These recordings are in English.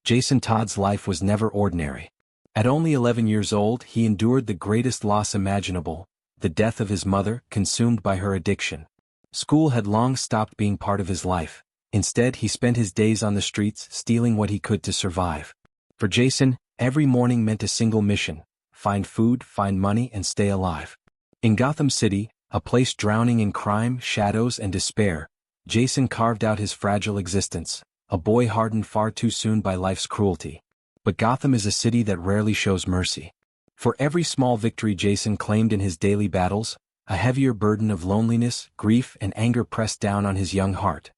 Jason Todd's life was never ordinary. At only 11 years old, he endured the greatest loss imaginable, the death of his mother, consumed by her addiction. School had long stopped being part of his life. Instead, he spent his days on the streets, stealing what he could to survive. For Jason, every morning meant a single mission: find food, find money, and stay alive. In Gotham City, a place drowning in crime, shadows, and despair, Jason carved out his fragile existence, a boy hardened far too soon by life's cruelty. But Gotham is a city that rarely shows mercy. For every small victory Jason claimed in his daily battles, a heavier burden of loneliness, grief, and anger pressed down on his young heart.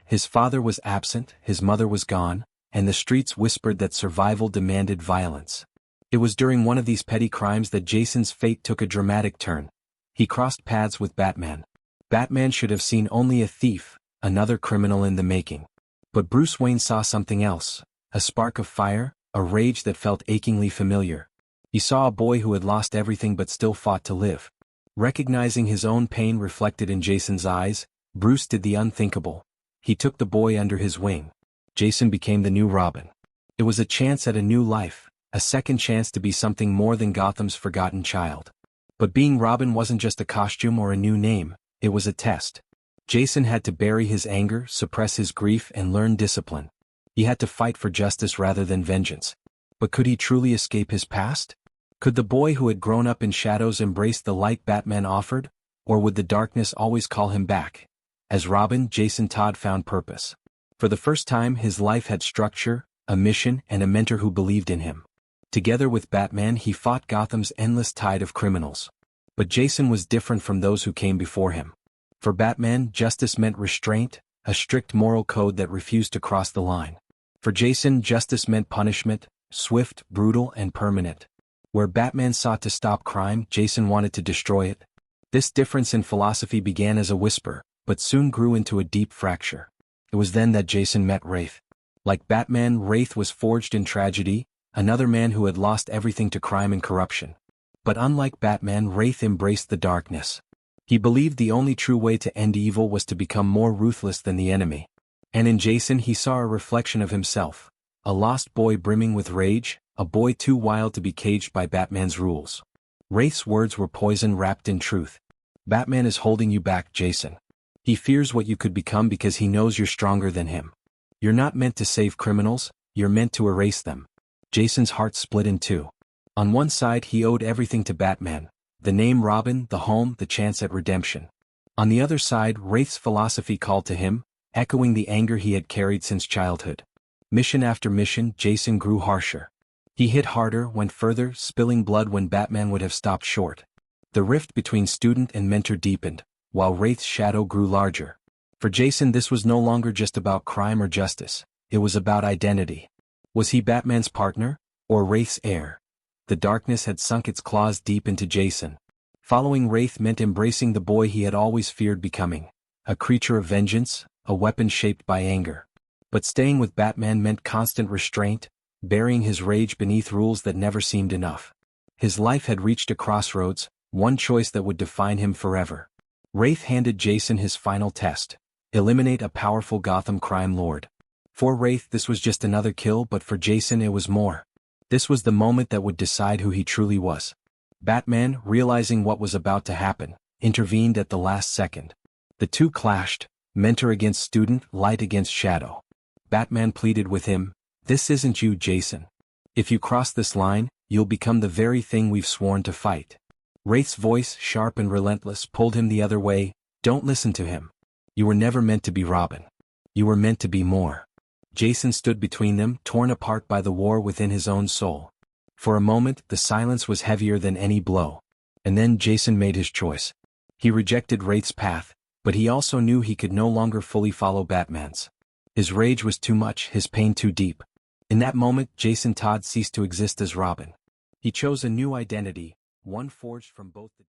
His father was absent, his mother was gone, and the streets whispered that survival demanded violence. It was during one of these petty crimes that Jason's fate took a dramatic turn. He crossed paths with Batman. Batman should have seen only a thief, another criminal in the making. But Bruce Wayne saw something else, a spark of fire, a rage that felt achingly familiar. He saw a boy who had lost everything but still fought to live. Recognizing his own pain reflected in Jason's eyes, Bruce did the unthinkable. He took the boy under his wing. Jason became the new Robin. It was a chance at a new life, a second chance to be something more than Gotham's forgotten child. But being Robin wasn't just a costume or a new name, it was a test. Jason had to bury his anger, suppress his grief, and learn discipline. He had to fight for justice rather than vengeance. But could he truly escape his past? Could the boy who had grown up in shadows embrace the light Batman offered, or would the darkness always call him back? As Robin, Jason Todd found purpose. For the first time, his life had structure, a mission, and a mentor who believed in him. Together with Batman, he fought Gotham's endless tide of criminals. But Jason was different from those who came before him. For Batman, justice meant restraint, a strict moral code that refused to cross the line. For Jason, justice meant punishment, swift, brutal, and permanent. Where Batman sought to stop crime, Jason wanted to destroy it. This difference in philosophy began as a whisper, but soon grew into a deep fracture. It was then that Jason met Wraith. Like Batman, Wraith was forged in tragedy, another man who had lost everything to crime and corruption. But unlike Batman, Wraith embraced the darkness. He believed the only true way to end evil was to become more ruthless than the enemy. And in Jason he saw a reflection of himself, a lost boy brimming with rage, a boy too wild to be caged by Batman's rules. Wraith's words were poison wrapped in truth. Batman is holding you back, Jason. He fears what you could become because he knows you're stronger than him. You're not meant to save criminals, you're meant to erase them. Jason's heart split in two. On one side he owed everything to Batman, the name Robin, the home, the chance at redemption. On the other side, Wraith's philosophy called to him, echoing the anger he had carried since childhood. Mission after mission, Jason grew harsher. He hit harder, went further, spilling blood when Batman would have stopped short. The rift between student and mentor deepened, while Wraith's shadow grew larger. For Jason, this was no longer just about crime or justice, it was about identity. Was he Batman's partner, or Wraith's heir? The darkness had sunk its claws deep into Jason. Following Wraith meant embracing the boy he had always feared becoming, a creature of vengeance, a weapon shaped by anger. But staying with Batman meant constant restraint, burying his rage beneath rules that never seemed enough. His life had reached a crossroads, one choice that would define him forever. Wraith handed Jason his final test: eliminate a powerful Gotham crime lord. For Wraith this was just another kill, but for Jason it was more. This was the moment that would decide who he truly was. Batman, realizing what was about to happen, intervened at the last second. The two clashed, mentor against student, light against shadow. Batman pleaded with him, "This isn't you, Jason. If you cross this line, you'll become the very thing we've sworn to fight." Wraith's voice, sharp and relentless, pulled him the other way. "Don't listen to him. You were never meant to be Robin. You were meant to be more." Jason stood between them, torn apart by the war within his own soul. For a moment, the silence was heavier than any blow. And then Jason made his choice. He rejected Wraith's path, but he also knew he could no longer fully follow Batman's. His rage was too much, his pain too deep. In that moment, Jason Todd ceased to exist as Robin. He chose a new identity, one forged from both the